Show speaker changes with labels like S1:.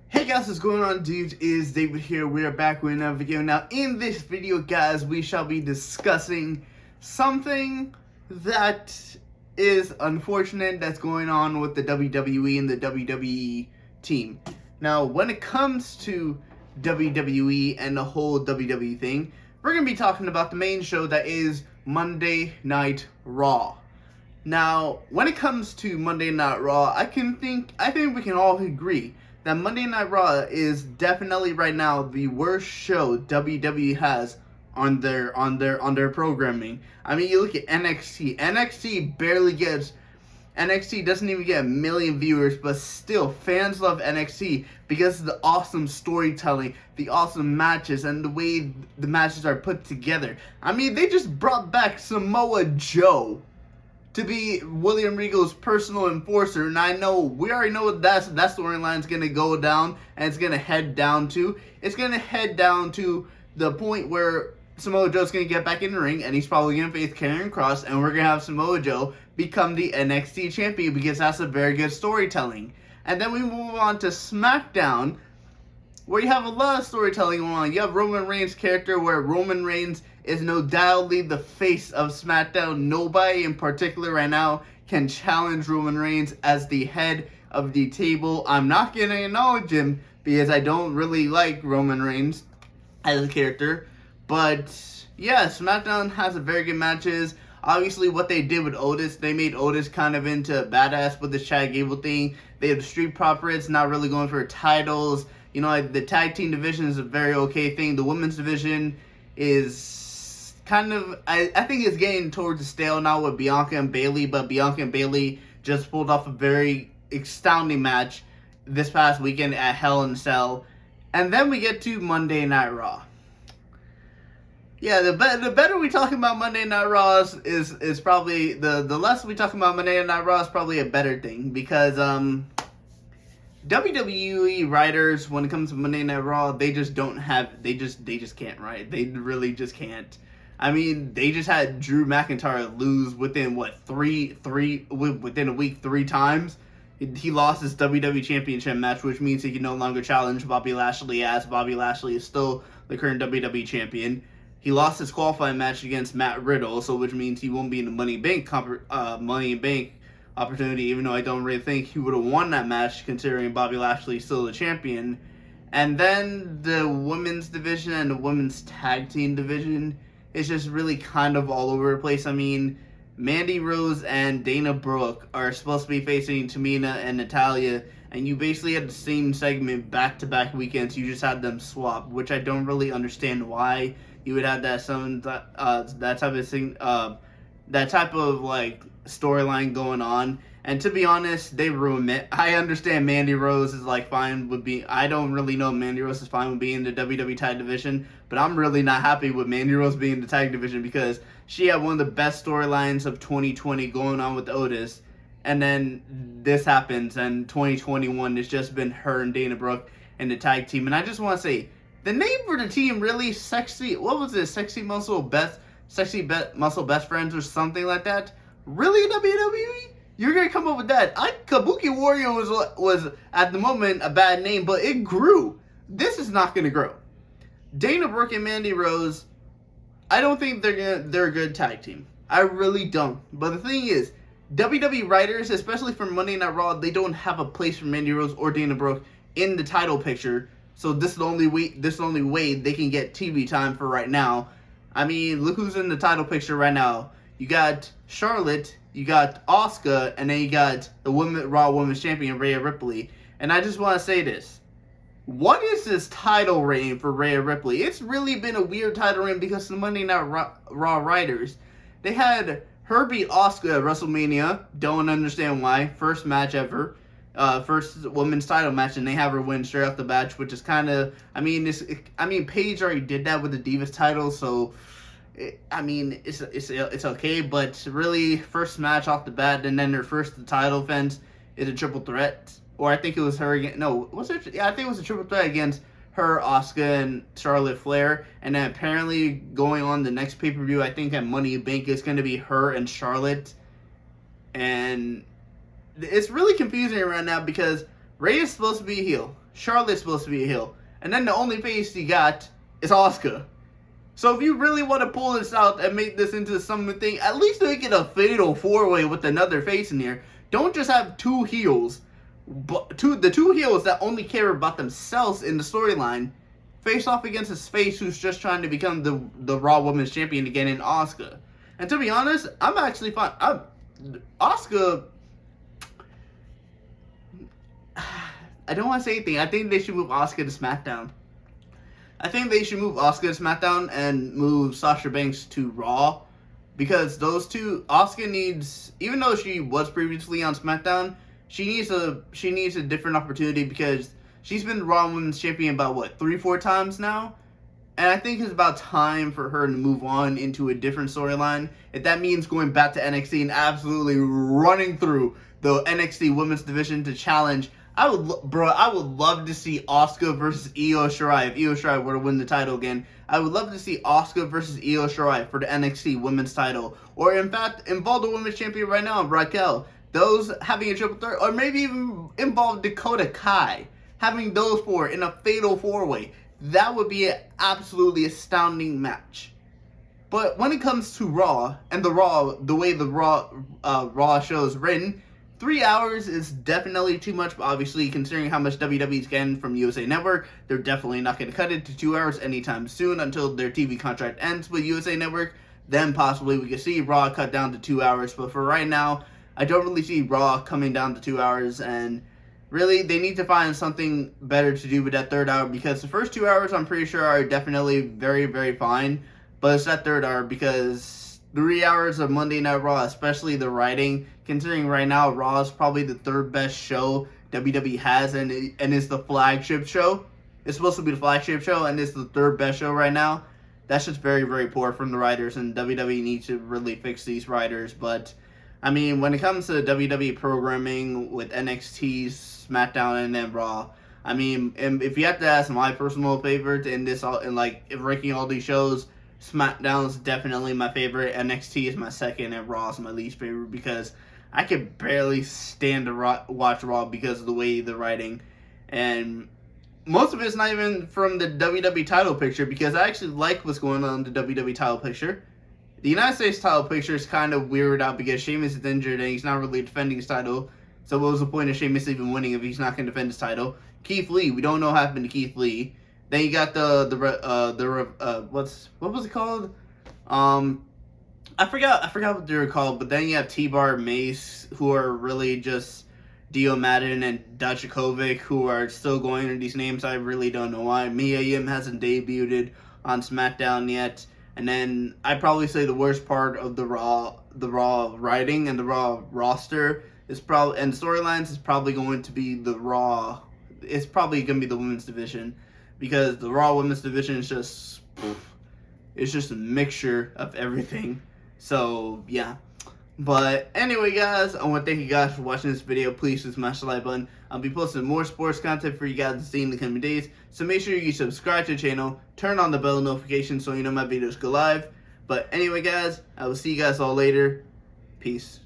S1: Hey guys, what's going on, dudes? Is David here. We are back with another video. Now, in this video, guys, we shall be discussing something that is unfortunate that's going on with the WWE and the WWE team. Now, when it comes to WWE and the whole WWE thing, we're going to be talking about the main show that is Monday Night Raw. Now, when it comes to Monday Night Raw, I think we can all agree that Monday Night Raw is definitely right now the worst show WWE has on their programming. I mean, you look at NXT. NXT doesn't even get 1 million viewers, but still fans love NXT because of the awesome storytelling, the awesome matches, and the way the matches are put together. I mean, they just brought back Samoa Joe to be William Regal's personal enforcer, and we already know what that storyline is going to go down, and it's going to head down to. It's going to head down to the point where Samoa Joe's going to get back in the ring, and he's probably going to face Karrion Kross, and we're going to have Samoa Joe become the NXT champion, because that's a very good storytelling. And then we move on to SmackDown, where you have a lot of storytelling going on. You have Roman Reigns' character, where Roman Reigns is no doubtly the face of SmackDown. Nobody in particular right now can challenge Roman Reigns as the head of the table. I'm not going to acknowledge him because I don't really like Roman Reigns as a character. But yeah, SmackDown has a very good matches. Obviously, what they did with Otis, they made Otis kind of into a badass with the Chad Gable thing. They have the Street Profits not really going for titles. You know, the tag team division is a very okay thing. The women's division is kind of, I think it's getting towards the stale now with Bianca and Bayley, but Bianca and Bayley just pulled off a very astounding match this past weekend at Hell in a Cell. And then we get to Monday Night Raw. Yeah, the better we talk about Monday Night Raw is probably, the less we talk about Monday Night Raw is probably a better thing, because WWE writers, when it comes to Monday Night Raw, they just can't write. They really just can't. I mean, they just had Drew McIntyre lose within within a week 3 times. He lost his WWE Championship match, which means he can no longer challenge Bobby Lashley, as Bobby Lashley is still the current WWE Champion. He lost his qualifying match against Matt Riddle, so which means he won't be in the Money in Bank opportunity, even though I don't really think he would have won that match, considering Bobby Lashley is still the champion. And then the women's division and the women's tag team division is just really kind of all over the place. I mean, Mandy Rose and Dana Brooke are supposed to be facing Tamina and Natalya, and you basically had the same segment back-to-back weekends. You just had them swap, which I don't really understand why you would have that type of like storyline going on. And to be honest, they ruined it. I understand Mandy Rose is like fine with being. I don't really know if Mandy Rose is fine with being in the WWE tag division, but I'm really not happy with Mandy Rose being in the tag division, because she had one of the best storylines of 2020 going on with Otis, and then this happens, and 2021 has just been her and Dana Brooke in the tag team. And I just want to say, the name for the team really sexy. What was it? Sexy Muscle Best Friends or something like that. Really, WWE? You're gonna come up with that? Kabuki Warrior was at the moment a bad name, but it grew. This is not gonna grow. Dana Brooke and Mandy Rose, I don't think they're a good tag team. I really don't. But the thing is, WWE writers, especially for Monday Night Raw, they don't have a place for Mandy Rose or Dana Brooke in the title picture. So this is the only way they can get TV time for right now. I mean, look who's in the title picture right now. You got Charlotte, you got Asuka, and then you got the Raw Women's Champion, Rhea Ripley. And I just want to say this. What is this title reign for Rhea Ripley? It's really been a weird title reign, because the Monday Night Raw writers, they had her beat Asuka at WrestleMania. Don't understand why. First match ever. First women's title match, and they have her win straight off the bat, which is kind of, Paige already did that with the Divas title, so it's okay, but really, first match off the bat, and then their first title defense is a triple threat. Or I think it was her against, no, was it? Yeah, I think it was a triple threat against her, Asuka, and Charlotte Flair. And then apparently going on the next pay-per-view, I think at Money in Bank, it's going to be her and Charlotte. And it's really confusing right now, because Rhea is supposed to be a heel. Charlotte's supposed to be a heel. And then the only face you got is Asuka. So if you really want to pull this out and make this into something, at least make it a fatal 4-way with another face in here. Don't just have two heels. But the two heels that only care about themselves in the storyline face off against his face who's just trying to become the Raw Women's Champion again in Asuka. And to be honest, I'm actually fine. Asuka, I don't want to say anything. I think they should move Asuka to SmackDown. I think they should move Asuka to SmackDown and move Sasha Banks to Raw. Because those two, Asuka needs, even though she was previously on SmackDown, she needs a different opportunity because she's been Raw Women's Champion about, 3-4 times now? And I think it's about time for her to move on into a different storyline. If that means going back to NXT and absolutely running through the NXT Women's Division to challenge, I would love to see Asuka versus Io Shirai. If Io Shirai were to win the title again, I would love to see Asuka versus Io Shirai for the NXT Women's title. Or in fact, involve the Women's Champion right now, Raquel. Those having a triple threat, or maybe even involve Dakota Kai. Having those four in a fatal 4-way. That would be an absolutely astounding match. But when it comes to Raw, and the way the Raw show is written, 3 hours is definitely too much, but obviously considering how much WWE's getting from USA Network, they're definitely not going to cut it to 2 hours anytime soon until their TV contract ends with USA Network. Then possibly we could see Raw cut down to 2 hours, but for right now, I don't really see Raw coming down to 2 hours, and really, they need to find something better to do with that third hour, because the first 2 hours I'm pretty sure are definitely very, very fine, but it's that third hour because 3 hours of Monday Night Raw, especially the writing, considering right now Raw is probably the third best show WWE has, and it's the flagship show. It's supposed to be the flagship show, and it's the third best show right now. That's just very, very poor from the writers, and WWE needs to really fix these writers, but I mean, when it comes to WWE programming with NXT, SmackDown, and then Raw, I mean, if you have to ask my personal favorite in this, if ranking all these shows, SmackDown is definitely my favorite, NXT is my second, and Raw is my least favorite because I could barely stand to watch Raw because of the way the writing, and most of it's not even from the WWE title picture because I actually like what's going on in the WWE title picture. The United States title picture is kind of weirded out because Sheamus is injured and he's not really defending his title. So what was the point of Sheamus even winning if he's not going to defend his title? Keith Lee, we don't know what happened to Keith Lee. Then you got what was it called? I forgot what they were called. But then you have T-Bar, Mace, who are really just Dio Madden and Dijakovic, who are still going under these names. I really don't know why. Mia Yim hasn't debuted on SmackDown yet. And then I'd probably say the worst part of the Raw writing and the Raw roster is probably, and storylines is probably going to be the Raw. It's probably going to be the women's division because the Raw women's division is just, it's just a mixture of everything. So yeah. But anyway, guys, I want to thank you guys for watching this video. Please smash the like button. I'll be posting more sports content for you guys to see in the coming days. So make sure you subscribe to the channel, turn on the bell notification so you know my videos go live. But anyway, guys, I will see you guys all later. Peace.